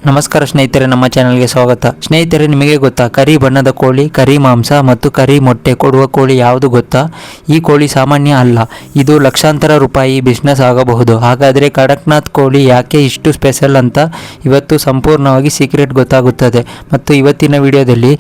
ನಮಸ್ಕಾರ ಸ್ನೇಹಿತರೆ, ನಮ್ಮ ಚಾನೆಲ್ಗೆ ಸ್ವಾಗತ. ಸ್ನೇಹಿತರೆ, ನಿಮಗೆ ಗೊತ್ತಾ ಕರಿ ಬಣ್ಣದ ಕೋಳಿ, ಕರಿ ಮಾಂಸ ಮತ್ತು ಕರಿ ಮೊಟ್ಟೆ ಕೊಡುವ ಕೋಳಿ ಯಾವುದು ಗೊತ್ತಾ? ಈ ಕೋಳಿ ಸಾಮಾನ್ಯ ಅಲ್ಲ, ಇದು ಲಕ್ಷಾಂತರ ರೂಪಾಯಿ ಬಿಸ್ನೆಸ್ ಆಗಬಹುದು. ಹಾಗಾದರೆ ಕಡಕ್ನಾಥ್ ಕೋಳಿ ಯಾಕೆ ಇಷ್ಟು ಸ್ಪೆಷಲ್ ಅಂತ ಇವತ್ತು ಸಂಪೂರ್ಣವಾಗಿ ಸೀಕ್ರೆಟ್ ಗೊತ್ತಾಗುತ್ತದೆ. ಮತ್ತು ಇವತ್ತಿನ ವಿಡಿಯೋದಲ್ಲಿ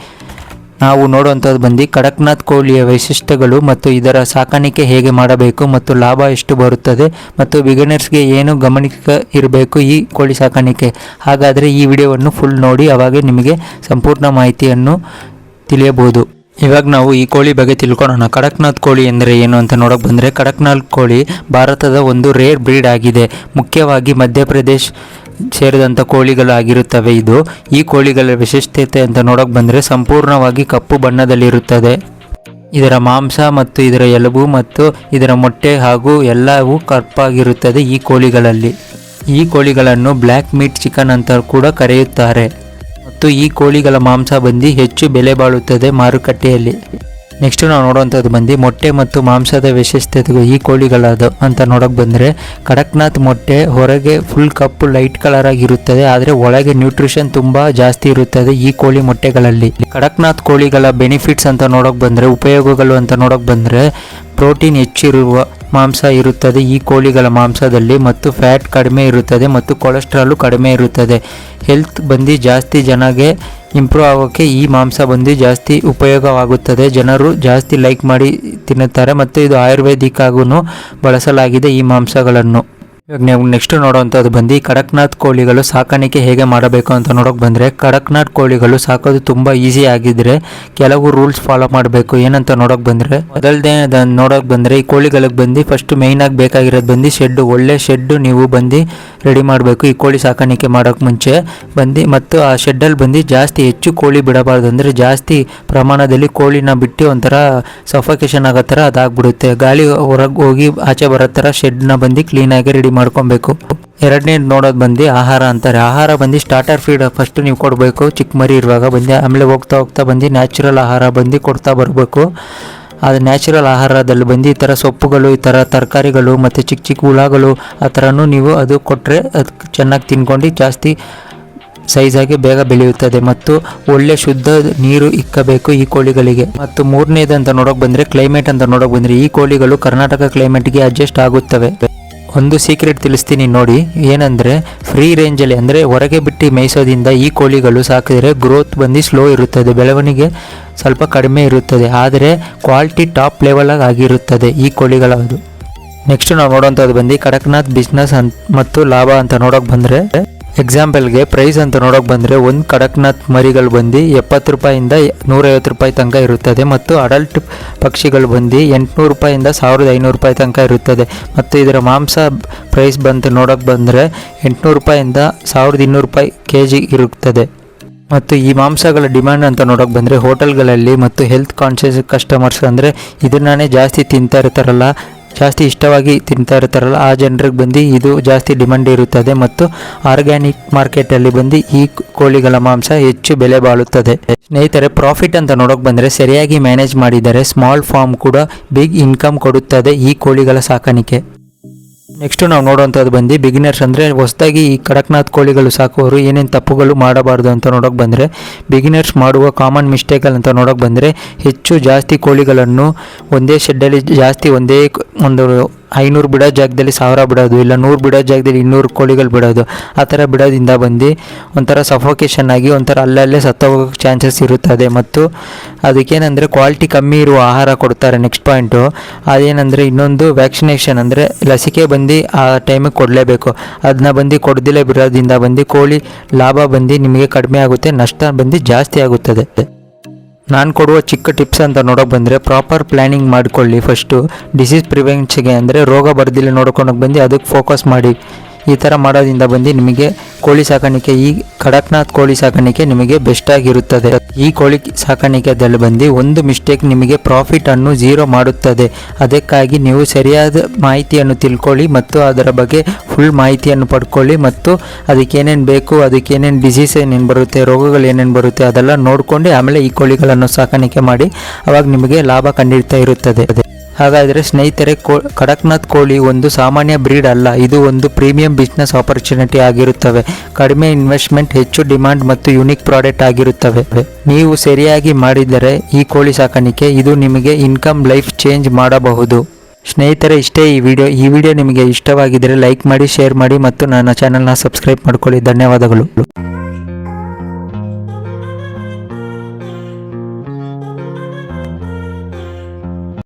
ನಾವು ನೋಡುವಂಥದ್ದು ಬಂದು ಕಡಕ್ನಾಥ್ ಕೋಳಿಯ ವೈಶಿಷ್ಟ್ಯಗಳು ಮತ್ತು ಇದರ ಸಾಕಾಣಿಕೆ ಹೇಗೆ ಮಾಡಬೇಕು ಮತ್ತು ಲಾಭ ಎಷ್ಟು ಬರುತ್ತದೆ ಮತ್ತು ಬಿಗಿನರ್ಸ್ಗೆ ಏನು ಗಮನಿಕ ಇರಬೇಕು ಈ ಕೋಳಿ ಸಾಕಾಣಿಕೆ. ಹಾಗಾದರೆ ಈ ವಿಡಿಯೋವನ್ನು ಫುಲ್ ನೋಡಿ, ಆವಾಗ ನಿಮಗೆ ಸಂಪೂರ್ಣ ಮಾಹಿತಿಯನ್ನು ತಿಳಿಯಬಹುದು. ಇವಾಗ ನಾವು ಈ ಕೋಳಿ ಬಗ್ಗೆ ತಿಳ್ಕೊಳ್ಳೋಣ. ಕಡಕ್ನಾಥ್ ಕೋಳಿ ಎಂದರೆ ಏನು ಅಂತ ನೋಡೋಕೆ ಬಂದರೆ, ಕಡಕ್ನಾಥ್ ಕೋಳಿ ಭಾರತದ ಒಂದು ರೇರ್ ಬ್ರೀಡ್ ಆಗಿದೆ. ಮುಖ್ಯವಾಗಿ ಮಧ್ಯಪ್ರದೇಶ್ ಸೇರಿದಂಥ ಕೋಳಿಗಳಾಗಿರುತ್ತವೆ. ಈ ಕೋಳಿಗಳ ವಿಶಿಷ್ಟತೆ ಅಂತ ನೋಡೋಕೆ ಬಂದರೆ ಸಂಪೂರ್ಣವಾಗಿ ಕಪ್ಪು ಬಣ್ಣದಲ್ಲಿರುತ್ತದೆ. ಇದರ ಮಾಂಸ ಮತ್ತು ಇದರ ಎಲುಬು ಮತ್ತು ಇದರ ಮೊಟ್ಟೆ ಹಾಗೂ ಎಲ್ಲವೂ ಕಪ್ಪಾಗಿರುತ್ತದೆ. ಈ ಕೋಳಿಗಳಲ್ಲಿ ಈ ಕೋಳಿಗಳನ್ನು ಬ್ಲ್ಯಾಕ್ ಮೀಟ್ ಚಿಕನ್ ಅಂತ ಕೂಡ ಕರೆಯುತ್ತಾರೆ. ಮತ್ತು ಈ ಕೋಳಿಗಳ ಮಾಂಸ ಬಂದು ಹೆಚ್ಚು ಬೆಲೆ ಬಾಳುತ್ತದೆ ಮಾರುಕಟ್ಟೆಯಲ್ಲಿ. ನೆಕ್ಸ್ಟ್ ನಾವು ನೋಡುವಂಥದ್ದು ಬಂದು ಮೊಟ್ಟೆ ಮತ್ತು ಮಾಂಸದ ವಿಶೇಷತೆಗಳು ಈ ಕೋಳಿಗಳದು ಅಂತ ನೋಡೋಕೆ ಬಂದರೆ, ಕಡಕ್ನಾಥ್ ಮೊಟ್ಟೆ ಹೊರಗೆ ಫುಲ್ ಕಪ್ಪು ಲೈಟ್ ಕಲರ್ ಆಗಿರುತ್ತದೆ, ಆದರೆ ಒಳಗೆ ನ್ಯೂಟ್ರಿಷನ್ ತುಂಬ ಜಾಸ್ತಿ ಇರುತ್ತದೆ ಈ ಕೋಳಿ ಮೊಟ್ಟೆಗಳಲ್ಲಿ. ಕಡಕ್ನಾಥ್ ಕೋಳಿಗಳ ಬೆನಿಫಿಟ್ಸ್ ಅಂತ ನೋಡೋಕೆ ಬಂದರೆ, ಉಪಯೋಗಗಳು ಅಂತ ನೋಡೋಕೆ ಬಂದರೆ, ಪ್ರೋಟೀನ್ ಹೆಚ್ಚಿರುವ ಮಾಂಸ ಇರುತ್ತದೆ ಈ ಕೋಳಿಗಳ ಮಾಂಸದಲ್ಲಿ, ಮತ್ತು ಫ್ಯಾಟ್ ಕಡಿಮೆ ಇರುತ್ತದೆ ಮತ್ತು ಕೊಲೆಸ್ಟ್ರಾಲು ಕಡಿಮೆ ಇರುತ್ತದೆ. ಹೆಲ್ತ್ ಬಂದು ಜಾಸ್ತಿ ಜನಗೆ ಇಂಪ್ರೂವ್ ಆಗೋಕ್ಕೆ ಈ ಮಾಂಸ ಬಂದು ಜಾಸ್ತಿ ಉಪಯೋಗವಾಗುತ್ತದೆ. ಜನರು ಜಾಸ್ತಿ ಲೈಕ್ ಮಾಡಿ ತಿನ್ನುತ್ತಾರೆ ಮತ್ತು ಇದು ಆಯುರ್ವೇದಿಕ್ಕಾಗೂ ಬಳಸಲಾಗಿದೆ ಈ ಮಾಂಸಗಳನ್ನು. ಇವಾಗ ನೀವು ನೆಕ್ಸ್ಟ್ ನೋಡುವಂಥದ್ದು ಬಂದು ಕಡಕ್ನಾಥ್ ಕೋಳಿಗಳು ಸಾಕಾಣಿಕೆ ಹೇಗೆ ಮಾಡಬೇಕು ಅಂತ ನೋಡೋಕೆ ಬಂದರೆ, ಕಡಕ್ನಾಥ್ ಕೋಳಿಗಳು ಸಾಕೋದು ತುಂಬ ಈಸಿ ಆಗಿದ್ದರೆ ಕೆಲವು ರೂಲ್ಸ್ ಫಾಲೋ ಮಾಡಬೇಕು. ಏನಂತ ನೋಡೋಕೆ ಬಂದರೆ, ಮೊದಲನೇ ನೋಡೋಕೆ ಬಂದರೆ ಈ ಕೋಳಿಗಳಿಗೆ ಬಂದು ಫಸ್ಟ್ ಮೇಯ್ನಾಗಿ ಬೇಕಾಗಿರೋದು ಬಂದು ಶೆಡ್ಡು. ಒಳ್ಳೆ ಶೆಡ್ಡು ನೀವು ಬಂದು ರೆಡಿ ಮಾಡಬೇಕು ಈ ಕೋಳಿ ಸಾಕಾಣಿಕೆ ಮಾಡೋಕ್ಕೆ ಮುಂಚೆ ಬಂದು. ಮತ್ತು ಆ ಶೆಡ್ಡಲ್ಲಿ ಬಂದು ಜಾಸ್ತಿ ಹೆಚ್ಚು ಕೋಳಿ ಬಿಡಬಾರ್ದು, ಅಂದರೆ ಜಾಸ್ತಿ ಪ್ರಮಾಣದಲ್ಲಿ ಕೋಳಿನ ಬಿಟ್ಟು ಒಂಥರ ಸಫೋಕೇಶನ್ ಆಗೋ ಥರ ಅದಾಗ್ಬಿಡುತ್ತೆ. ಗಾಳಿ ಹೊರಗೆ ಹೋಗಿ ಆಚೆ ಬರೋ ಥರ ಶೆಡ್ನ ಬಂದು ಕ್ಲೀನಾಗಿ ರೆಡಿ ಮಾಡ್ಕೊಬೇಕು. ಎರಡನೇ ನೋಡೋದು ಬಂದು ಆಹಾರ ಅಂತಾರೆ. ಆಹಾರ ಬಂದು ಸ್ಟಾರ್ಟರ್ ಫೀಡ್ ಫಸ್ಟ್ ನೀವು ಕೊಡಬೇಕು ಚಿಕ್ಕ ಮರಿ ಇರುವಾಗ ಬಂದು. ಆಮೇಲೆ ಹೋಗ್ತಾ ಬಂದು ನ್ಯಾಚುರಲ್ ಆಹಾರ ಬಂದು ಕೊಡ್ತಾ ಬರಬೇಕು. ಅದು ನ್ಯಾಚುರಲ್ ಆಹಾರದಲ್ಲಿ ಬಂದು ಈ ಥರ ಸೊಪ್ಪುಗಳು, ಈ ಥರ ತರಕಾರಿಗಳು ಮತ್ತು ಚಿಕ್ಕ ಚಿಕ್ಕ ಹುಳಗಳು ಆ ಥರನೂ ನೀವು ಅದು ಕೊಟ್ಟರೆ ಅದು ಚೆನ್ನಾಗಿ ತಿನ್ಕೊಂಡು ಜಾಸ್ತಿ ಸೈಜಾಗಿ ಬೇಗ ಬೆಳೆಯುತ್ತದೆ. ಮತ್ತು ಒಳ್ಳೆ ಶುದ್ಧ ನೀರು ಇಕ್ಕಬೇಕು ಈ ಕೋಳಿಗಳಿಗೆ. ಮತ್ತು ಮೂರನೇದು ಅಂತ ನೋಡೋಕೆ ಬಂದರೆ ಕ್ಲೈಮೇಟ್ ಅಂತ ನೋಡೋಕೆ ಬಂದರೆ, ಈ ಕೋಳಿಗಳು ಕರ್ನಾಟಕ ಕ್ಲೈಮೇಟ್ಗೆ ಅಡ್ಜಸ್ಟ್ ಆಗುತ್ತವೆ. ಒಂದು ಸೀಕ್ರೆಟ್ ತಿಳಿಸ್ತೀನಿ ನೋಡಿ, ಏನಂದರೆ ಫ್ರೀ ರೇಂಜಲ್ಲಿ ಅಂದರೆ ಹೊರಗೆ ಬಿಟ್ಟು ಮೇಯಿಸೋದ್ರಿಂದ ಈ ಕೋಳಿಗಳು ಸಾಕಿದರೆ ಗ್ರೋತ್ ಬಂದು ಸ್ಲೋ ಇರುತ್ತದೆ, ಬೆಳವಣಿಗೆ ಸ್ವಲ್ಪ ಕಡಿಮೆ ಇರುತ್ತದೆ, ಆದರೆ ಕ್ವಾಲಿಟಿ ಟಾಪ್ ಲೆವೆಲ್ ಆಗಿರುತ್ತದೆ ಈ ಕೋಳಿಗಳದು. ನೆಕ್ಸ್ಟ್ ನಾವು ನೋಡುವಂಥದ್ದು ಬಂದು ಕಡಕ್ನಾಥ್ ಬಿಸ್ನೆಸ್ ಮತ್ತು ಲಾಭ ಅಂತ ನೋಡೋಕೆ ಬಂದರೆ, ಎಕ್ಸಾಂಪಲ್ಗೆ ಪ್ರೈಸ್ ಅಂತ ನೋಡೋಕೆ ಬಂದರೆ, ಒಂದು ಕಡಕ್ನಾಥ್ ಮರಿಗಳು ಬಂದು 70 ರೂಪಾಯಿಂದ 150 ರೂಪಾಯಿ ತನಕ ಇರುತ್ತದೆ. ಮತ್ತು ಅಡಲ್ಟ್ ಪಕ್ಷಿಗಳು ಬಂದು 800 ರೂಪಾಯಿಂದ 1500 ರೂಪಾಯಿ ತನಕ ಇರುತ್ತದೆ. ಮತ್ತು ಇದರ ಮಾಂಸ ಪ್ರೈಸ್ ಬಂದು ನೋಡೋಕೆ ಬಂದರೆ 800 ರೂಪಾಯಿಂದ 1200 ರೂಪಾಯಿ kg ಇರುತ್ತದೆ. ಮತ್ತು ಈ ಮಾಂಸಗಳ ಡಿಮ್ಯಾಂಡ್ ಅಂತ ನೋಡೋಕೆ ಬಂದರೆ, ಹೋಟೆಲ್ಗಳಲ್ಲಿ ಮತ್ತು ಹೆಲ್ತ್ ಕಾನ್ಷಿಯಸ್ ಕಸ್ಟಮರ್ಸ್ ಅಂದರೆ ಇದನ್ನೇ ಜಾಸ್ತಿ ತಿಂತಾ ಇರ್ತಾರಲ್ಲ, ಜಾಸ್ತಿ ಇಷ್ಟವಾಗಿ ತಿಂತಾ ಇರ್ತಾರಲ್ಲ, ಆ ಜನರಿಗೆ ಬಂದು ಇದು ಜಾಸ್ತಿ ಡಿಮ್ಯಾಂಡ್ ಇರುತ್ತದೆ. ಮತ್ತು ಆರ್ಗ್ಯಾನಿಕ್ ಮಾರ್ಕೆಟಲ್ಲಿ ಬಂದು ಈ ಕೋಳಿಗಳ ಮಾಂಸ ಹೆಚ್ಚು ಬೆಲೆ ಬಾಳುತ್ತದೆ. ಸ್ನೇಹಿತರೆ, ಪ್ರಾಫಿಟ್ ಅಂತ ನೋಡೋಕೆ ಬಂದರೆ ಸರಿಯಾಗಿ ಮ್ಯಾನೇಜ್ ಮಾಡಿದರೆ ಸ್ಮಾಲ್ ಫಾರ್ಮ್ ಕೂಡ ಬಿಗ್ ಇನ್ಕಮ್ ಕೊಡುತ್ತದೆ ಈ ಕೋಳಿಗಳ ಸಾಕಾಣಿಕೆ. ನೆಕ್ಸ್ಟ್ ನಾವು ನೋಡುವಂಥದ್ದು ಬಂದು ಬಿಗಿನರ್ಸ್ ಅಂದರೆ ಹೊಸದಾಗಿ ಈ ಕಡಕ್ನಾಥ್ ಕೋಳಿಗಳು ಸಾಕುವವರು ಏನೇನು ತಪ್ಪುಗಳು ಮಾಡಬಾರ್ದು ಅಂತ ನೋಡೋಕೆ ಬಂದರೆ, ಬಿಗಿನರ್ಸ್ ಮಾಡುವ ಕಾಮನ್ ಮಿಸ್ಟೇಕಲ್ಲಿ ನೋಡೋಕೆ ಬಂದರೆ, ಜಾಸ್ತಿ ಕೋಳಿಗಳನ್ನು ಒಂದೇ ಶೆಡ್ಡಲ್ಲಿ ಜಾಸ್ತಿ ಒಂದೇ ಒಂದು 500 ಬಿಡೋ ಜಾಗದಲ್ಲಿ 1000 ಬಿಡೋದು, ಇಲ್ಲ 100 ಬಿಡೋ ಜಾಗದಲ್ಲಿ 200 ಕೋಳಿಗಳು ಬಿಡೋದು. ಆ ಥರ ಬಿಡೋದ್ರಿಂದ ಬಂದು ಒಂಥರ ಸಫೋಕೇಶನ್ ಆಗಿ ಒಂಥರ ಅಲ್ಲಲ್ಲೇ ಸತ್ತೋಗೋಕ್ಕೆ ಚಾನ್ಸಸ್ ಇರುತ್ತದೆ. ಮತ್ತು ಅದಕ್ಕೇನೆಂದರೆ ಕ್ವಾಲಿಟಿ ಕಮ್ಮಿ ಇರುವ ಆಹಾರ ಕೊಡ್ತಾರೆ. ನೆಕ್ಸ್ಟ್ ಪಾಯಿಂಟು ಅದೇನೆಂದರೆ, ಇನ್ನೊಂದು ವ್ಯಾಕ್ಸಿನೇಷನ್ ಅಂದರೆ ಲಸಿಕೆ ಬಂದು ಆ ಟೈಮಿಗೆ ಕೊಡಲೇಬೇಕು. ಅದನ್ನ ಬಂದು ಕೊಡದಿಲ್ಲೇ ಬಿಡೋದ್ರಿಂದ ಬಂದು ಕೋಳಿ ಲಾಭ ಬಂದು ನಿಮಗೆ ಕಡಿಮೆ ಆಗುತ್ತೆ, ನಷ್ಟ ಬಂದು ಜಾಸ್ತಿ ಆಗುತ್ತದೆ. ನಾನು ಕೊಡುವ ಚಿಕ್ಕ ಟಿಪ್ಸ್ ಅಂತ ನೋಡೋಕೆ ಬಂದರೆ, ಪ್ರಾಪರ್ ಪ್ಲ್ಯಾನಿಂಗ್ ಮಾಡಿಕೊಳ್ಳಿ. ಫಸ್ಟು ಡಿಸೀಸ್ ಪ್ರಿವೆನ್ಷನ್ಗೆ ಅಂದರೆ ರೋಗ ಬರ್ದಿಲ್ಲ ನೋಡ್ಕೊಳಕ್ಕೆ ಬಂದು ಅದಕ್ಕೆ ಫೋಕಸ್ ಮಾಡಿ. ಈ ಥರ ಮಾಡೋದ್ರಿಂದ ಬಂದು ನಿಮಗೆ ಕೋಳಿ ಸಾಕಾಣಿಕೆ, ಈ ಕಡಕ್ನಾಥ್ ಕೋಳಿ ಸಾಕಾಣಿಕೆ ನಿಮಗೆ ಬೆಸ್ಟಾಗಿರುತ್ತದೆ. ಈ ಕೋಳಿ ಸಾಕಾಣಿಕೆದಲ್ಲಿ ಬಂದು ಒಂದು ಮಿಸ್ಟೇಕ್ ನಿಮಗೆ ಪ್ರಾಫಿಟನ್ನು ಝೀರೋ ಮಾಡುತ್ತದೆ. ಅದಕ್ಕಾಗಿ ನೀವು ಸರಿಯಾದ ಮಾಹಿತಿಯನ್ನು ತಿಳ್ಕೊಳ್ಳಿ ಮತ್ತು ಅದರ ಬಗ್ಗೆ ಫುಲ್ ಮಾಹಿತಿಯನ್ನು ಪಡ್ಕೊಳ್ಳಿ. ಮತ್ತು ಅದಕ್ಕೇನೇನು ಬೇಕು, ಅದಕ್ಕೇನೇನು ಡಿಸೀಸ್ ಏನೇನು ಬರುತ್ತೆ, ರೋಗಗಳು ಏನೇನು ಬರುತ್ತೆ ಅದೆಲ್ಲ ನೋಡಿಕೊಂಡು ಆಮೇಲೆ ಈ ಕೋಳಿಗಳನ್ನು ಸಾಕಾಣಿಕೆ ಮಾಡಿ. ಆವಾಗ ನಿಮಗೆ ಲಾಭ ಖಂಡಿತ ಇರುತ್ತದೆ. ಹಾಗಾದರೆ ಸ್ನೇಹಿತರೆ, ಕಡಕ್ನಾಥ್ ಕೋಳಿ ಒಂದು ಸಾಮಾನ್ಯ ಬ್ರೀಡ್ ಅಲ್ಲ, ಇದು ಒಂದು ಪ್ರೀಮಿಯಂ ಬಿಸ್ನೆಸ್ ಆಪರ್ಚುನಿಟಿ ಆಗಿರುತ್ತವೆ. ಕಡಿಮೆ ಇನ್ವೆಸ್ಟ್ಮೆಂಟ್, ಹೆಚ್ಚು ಡಿಮಾಂಡ್ ಮತ್ತು ಯುನಿಕ್ ಪ್ರಾಡಕ್ಟ್ ಆಗಿರುತ್ತವೆ. ನೀವು ಸರಿಯಾಗಿ ಮಾಡಿದರೆ ಈ ಕೋಳಿ ಸಾಕಾಣಿಕೆ ಇದು ನಿಮಗೆ ಇನ್ಕಮ್ ಲೈಫ್ ಚೇಂಜ್ ಮಾಡಬಹುದು. ಸ್ನೇಹಿತರೆ, ಇಷ್ಟೇ ಈ ವಿಡಿಯೋ ನಿಮಗೆ ಇಷ್ಟವಾಗಿದ್ದರೆ ಲೈಕ್ ಮಾಡಿ, ಶೇರ್ ಮಾಡಿ ಮತ್ತು ನನ್ನ ಚಾನಲ್ನ ಸಬ್ಸ್ಕ್ರೈಬ್ ಮಾಡ್ಕೊಳ್ಳಿ. ಧನ್ಯವಾದಗಳು.